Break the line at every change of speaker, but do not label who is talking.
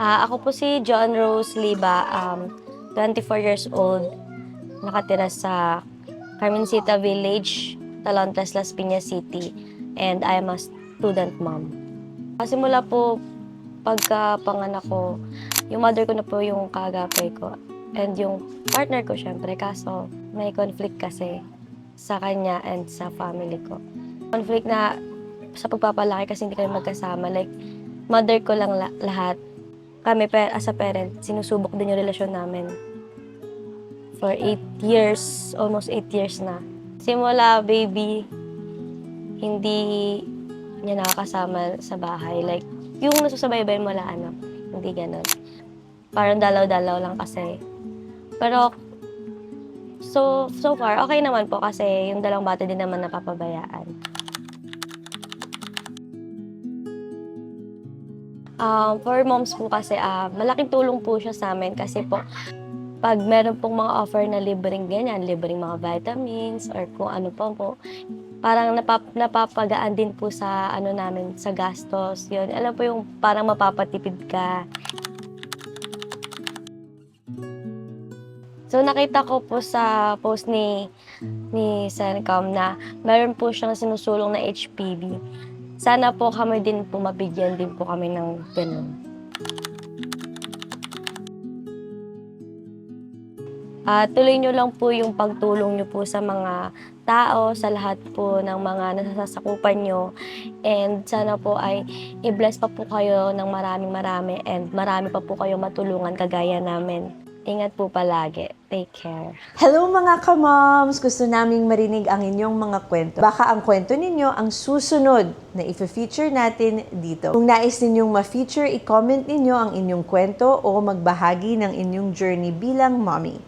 Ako po si John Rose Liba, 24 years old, nakatira sa Carmencita Village, Talontas, Las Piñas City, and I am a student mom. Simula po pagkapanganak ko, yung mother ko na po yung kaagapay ko, and yung partner ko syempre, kaso may conflict kasi sa kanya and sa family ko. Conflict na sa pagpapalaki kasi hindi kami magkasama, like mother ko lang lahat. Kami, as a parent, sinusubok din yung relasyon namin. For 8 years, almost 8 years na. Simula baby, hindi niya nakakasama sa bahay. Like, yung nasusubaybay mo lang, hindi ganun. Parang dalaw-dalaw lang kasi. Pero, so far, okay naman po kasi yung dalawang bata din naman napapabayaan. For moms po kasi, malaking tulong po siya sa amin kasi po, pag meron pong mga offer na libreng ganyan, libreng mga vitamins or kung ano pa po, parang napapagaan din po sa namin, sa gastos. Yun, alam po yung parang mapapatipid ka. So nakita ko po sa post ni Sencom na meron po siyang sinusulong na HPV. Sana po kami din po mabigyan din po kami ng ganun. Tuloy nyo lang po yung pagtulong nyo po sa mga tao, sa lahat po ng mga nasasakupan nyo. And sana po ay i-bless pa po kayo ng marami and marami pa po kayo matulungan kagaya namin. Ingat po palagi. Take care.
Hello mga ka-moms! Gusto naming marinig ang inyong mga kwento. Baka ang kwento ninyo ang susunod na i-feature natin dito. Kung nais ninyong ma-feature, i-comment ninyo ang inyong kwento o magbahagi ng inyong journey bilang mommy.